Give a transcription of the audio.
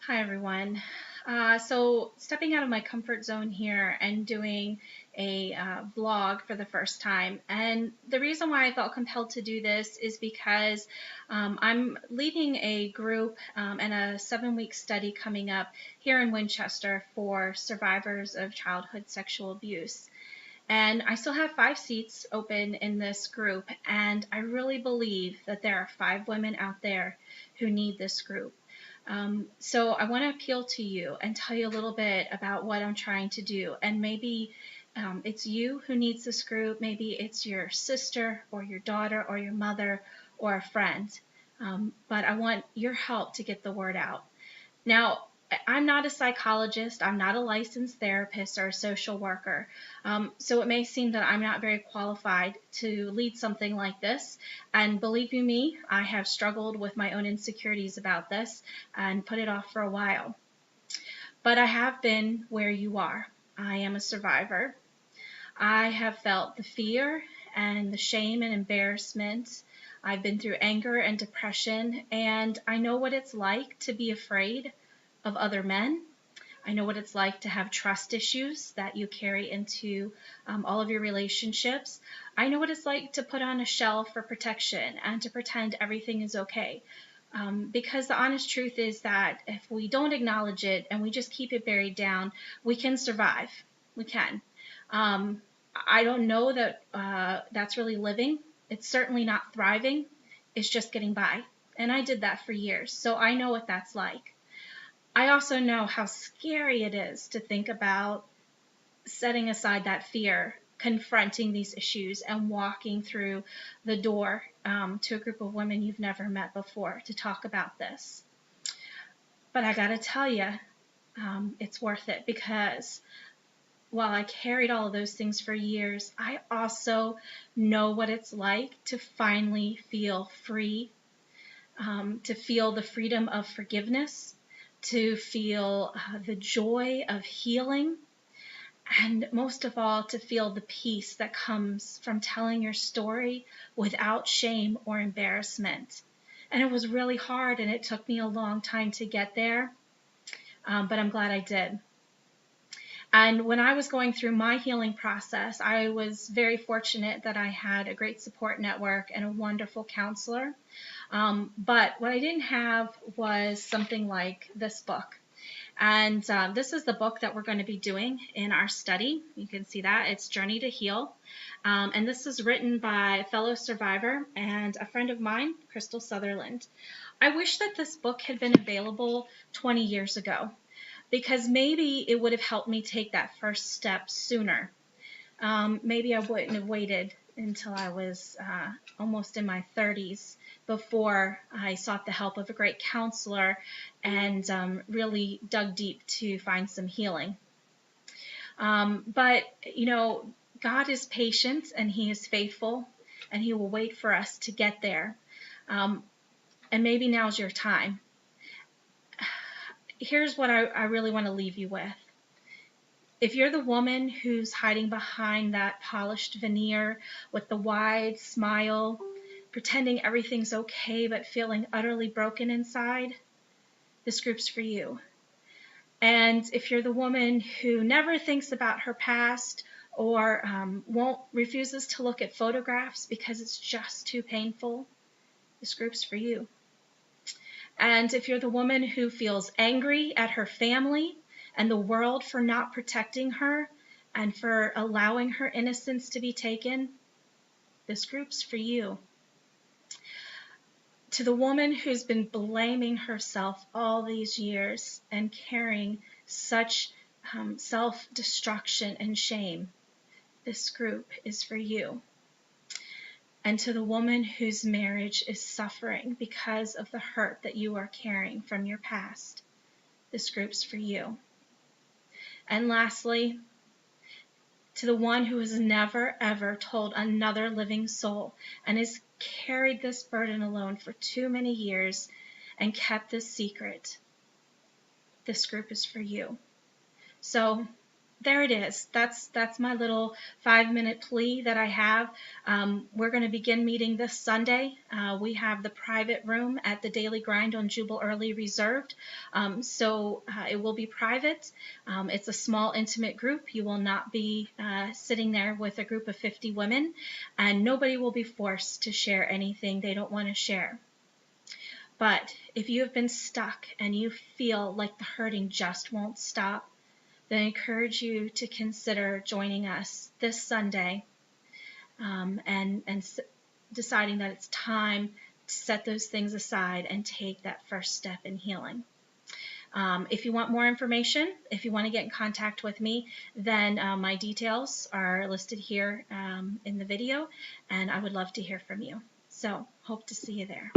Hi, everyone. So stepping out of my comfort zone here and doing a vlog for the first time. And the reason why I felt compelled to do this is because I'm leading a group and a 7-week study coming up here in Winchester for survivors of childhood sexual abuse. And I still have 5 seats open in this group, and I really believe that there are 5 women out there who need this group. So I want to appeal to you and tell you a little bit about what I'm trying to do. And maybe it's you who needs this group. Maybe it's your sister or your daughter or your mother or a friend. But I want your help to get the word out. Now, I'm not a psychologist, I'm not a licensed therapist or a social worker, so it may seem that I'm not very qualified to lead something like this. And believe you me, I have struggled with my own insecurities about this and put it off for a while. But I have been where you are. I am a survivor. I have felt the fear and the shame and embarrassment. I've been through anger and depression, and I know what it's like to be afraid of other men. I know what it's like to have trust issues that you carry into all of your relationships. I know what it's like to put on a shell for protection and to pretend everything is okay. Because the honest truth is that if we don't acknowledge it and we just keep it buried down, we can survive. We can. I don't know that that's really living. It's certainly not thriving. It's just getting by. And I did that for years, so I know what that's like. I also know how scary it is to think about setting aside that fear, confronting these issues, and walking through the door to a group of women you've never met before to talk about this. But I gotta tell you, it's worth it, because while I carried all of those things for years, I also know what it's like to finally feel free, to feel the freedom of forgiveness, to feel the joy of healing, and most of all, to feel the peace that comes from telling your story without shame or embarrassment. And it was really hard, and it took me a long time to get there, but I'm glad I did. And when I was going through my healing process, I was very fortunate that I had a great support network and a wonderful counselor. But what I didn't have was something like this book. And this is the book that we're going to be doing in our study. You can see that. It's Journey to Heal. And this is written by a fellow survivor and a friend of mine, Crystal Sutherland. I wish that this book had been available 20 years ago, because maybe it would have helped me take that first step sooner. Maybe I wouldn't have waited until I was almost in my 30s before I sought the help of a great counselor and really dug deep to find some healing. But, you know, God is patient and He is faithful, and He will wait for us to get there. And maybe now's your time. Here's what I really want to leave you with. If you're the woman who's hiding behind that polished veneer with the wide smile, pretending everything's okay but feeling utterly broken inside, this group's for you. And if you're the woman who never thinks about her past or refuses to look at photographs because it's just too painful, this group's for you. And if you're the woman who feels angry at her family and the world for not protecting her and for allowing her innocence to be taken, this group's for you. To the woman who's been blaming herself all these years and carrying such self-destruction and shame, this group is for you. And to the woman whose marriage is suffering because of the hurt that you are carrying from your past, this group's for you. And lastly, to the one who has never, ever told another living soul and has carried this burden alone for too many years and kept this secret, this group is for you. So There it is. That's my little 5-minute plea that I have. We're going to begin meeting this Sunday. We have the private room at the Daily Grind on Jubal Early reserved. So it will be private. It's a small, intimate group. You will not be sitting there with a group of 50 women, and nobody will be forced to share anything they don't want to share. But if you have been stuck and you feel like the hurting just won't stop, then I encourage you to consider joining us this Sunday, and deciding that it's time to set those things aside and take that first step in healing. If you want more information, if you want to get in contact with me, then my details are listed here in the video, and I would love to hear from you. So hope to see you there.